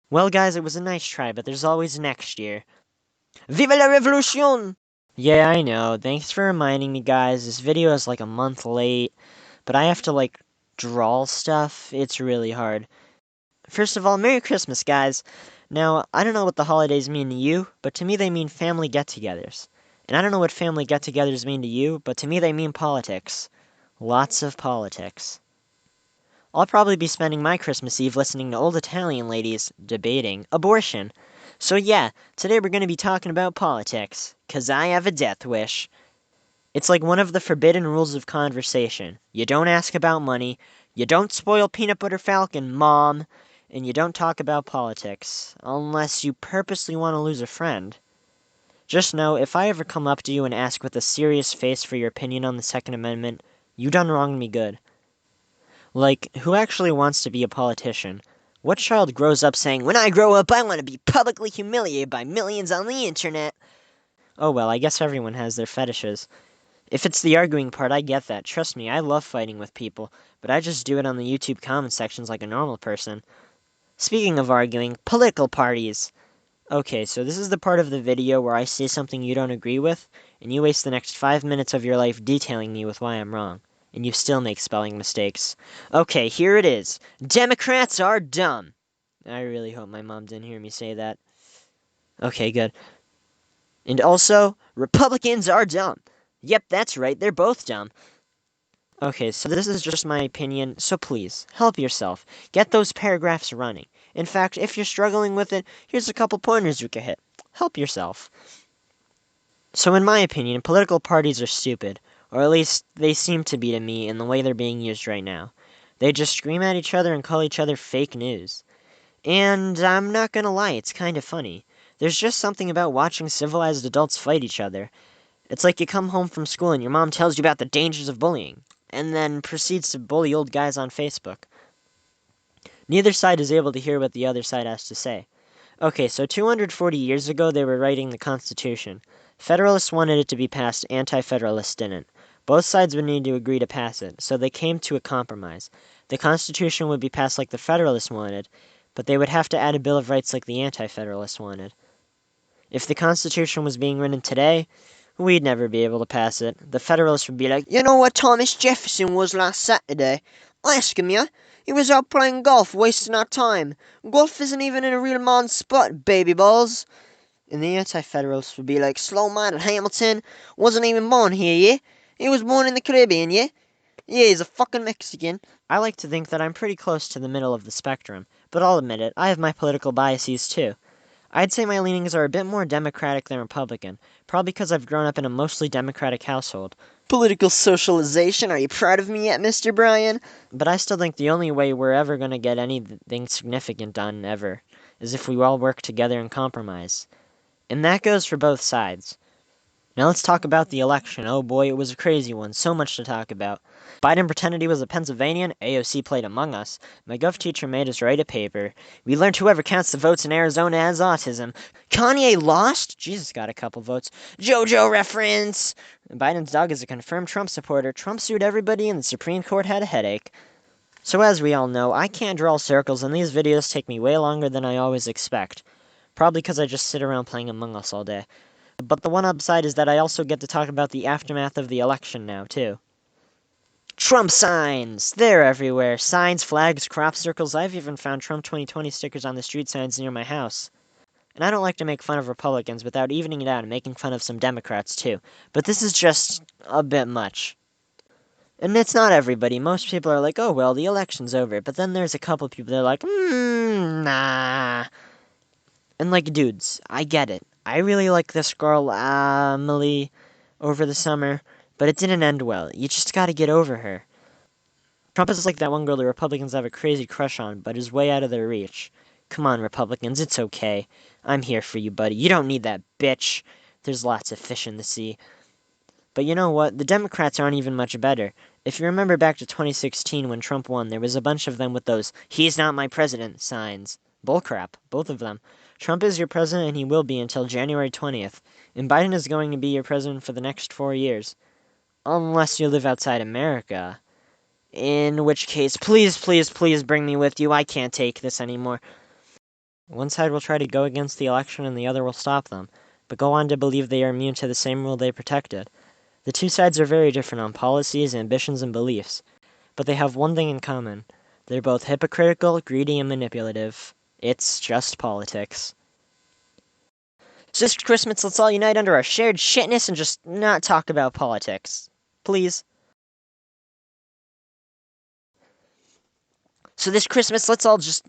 Well, guys, it was a nice try, but there's always next year. Vive la revolution! Yeah, I know. Thanks for reminding me, guys. This video is like a month late, but I have to, like, draw stuff. It's really hard. First of all, Merry Christmas, guys. Now, I don't know what the holidays mean to you, but to me they mean family get-togethers. And I don't know what family get-togethers mean to you, but to me they mean politics. Lots of politics. I'll probably be spending my Christmas Eve listening to old Italian ladies debating abortion. So yeah, today we're going to be talking about politics, 'cause I have a death wish. It's like one of the forbidden rules of conversation. You don't ask about money, you don't spoil Peanut Butter Falcon, Mom, and you don't talk about politics, unless you purposely want to lose a friend. Just know, if I ever come up to you and ask with a serious face for your opinion on the Second Amendment, you done wronged me good. Like, who actually wants to be a politician? What child grows up saying, "When I grow up, I want to be publicly humiliated by millions on the internet"? Oh well, I guess everyone has their fetishes. If it's the arguing part, I get that. Trust me, I love fighting with people, but I just do it on the YouTube comment sections like a normal person. Speaking of arguing, political parties! Okay, so this is the part of the video where I say something you don't agree with, and you waste the next 5 minutes of your life detailing me with why I'm wrong. And you still make spelling mistakes. Okay, here it is. Democrats are dumb. I really hope my mom didn't hear me say that. Okay, good. And also, Republicans are dumb. Yep, that's right, they're both dumb. Okay, so this is just my opinion, so please, help yourself. Get those paragraphs running. In fact, if you're struggling with it, here's a couple pointers you can hit. Help yourself. So in my opinion, political parties are stupid, or at least they seem to be to me in the way they're being used right now. They just scream at each other and call each other fake news. And I'm not gonna lie, it's kind of funny. There's just something about watching civilized adults fight each other. It's like you come home from school and your mom tells you about the dangers of bullying, and then proceeds to bully old guys on Facebook. Neither side is able to hear what the other side has to say. Okay, so 240 years ago they were writing the Constitution. Federalists wanted it to be passed, Anti-Federalists didn't. Both sides would need to agree to pass it, so they came to a compromise. The Constitution would be passed like the Federalists wanted, but they would have to add a Bill of Rights like the Anti-Federalists wanted. If the Constitution was being written today, we'd never be able to pass it. The Federalists would be like, "You know what Thomas Jefferson was last Saturday? Ask him, yeah? He was out playing golf, wasting our time. Golf isn't even in a real man's sport, baby balls." And the Anti-Federalists would be like, "Slow-minded Hamilton wasn't even born here, yeah? He was born in the Caribbean, yeah? Yeah, he's a fucking Mexican." I like to think that I'm pretty close to the middle of the spectrum, but I'll admit it, I have my political biases too. I'd say my leanings are a bit more Democratic than Republican, probably because I've grown up in a mostly Democratic household. Political socialization, are you proud of me yet, Mr. Bryan? But I still think the only way we're ever going to get anything significant done, ever, is if we all work together and compromise. And that goes for both sides. Now let's talk about the election. Oh boy, it was a crazy one. So much to talk about. Biden pretended he was a Pennsylvanian. AOC played Among Us. My gov teacher made us write a paper. We learned whoever counts the votes in Arizona has autism. Kanye lost. Jesus got a couple votes. JoJo reference. Biden's dog is a confirmed Trump supporter. Trump sued everybody and the Supreme Court had a headache. So as we all know, I can't draw circles and these videos take me way longer than I always expect. Probably because I just sit around playing Among Us all day. But the one upside is that I also get to talk about the aftermath of the election now, too. Trump signs! They're everywhere. Signs, flags, crop circles. I've even found Trump 2020 stickers on the street signs near my house. And I don't like to make fun of Republicans without evening it out and making fun of some Democrats, too. But this is just a bit much. And it's not everybody. Most people are like, "Oh, well, the election's over." But then there's a couple people that are like, nah. And like, dudes, I get it. I really like this girl, Emily, over the summer, but it didn't end well. You just gotta get over her. Trump is like that one girl the Republicans have a crazy crush on, but is way out of their reach. Come on, Republicans, it's okay. I'm here for you, buddy. You don't need that bitch. There's lots of fish in the sea. But you know what? The Democrats aren't even much better. If you remember back to 2016 when Trump won, there was a bunch of them with those "He's not my president" signs. Bullcrap, both of them. Trump is your president and he will be until January 20th. And Biden is going to be your president for the next 4 years. Unless you live outside America. In which case, please, please, please bring me with you. I can't take this anymore. One side will try to go against the election and the other will stop them, but go on to believe they are immune to the same rule they protected. The two sides are very different on policies, ambitions, and beliefs, but they have one thing in common. They're both hypocritical, greedy, and manipulative. It's just politics. So this Christmas, let's all unite under our shared shitness and just not talk about politics. Please. So this Christmas, let's all just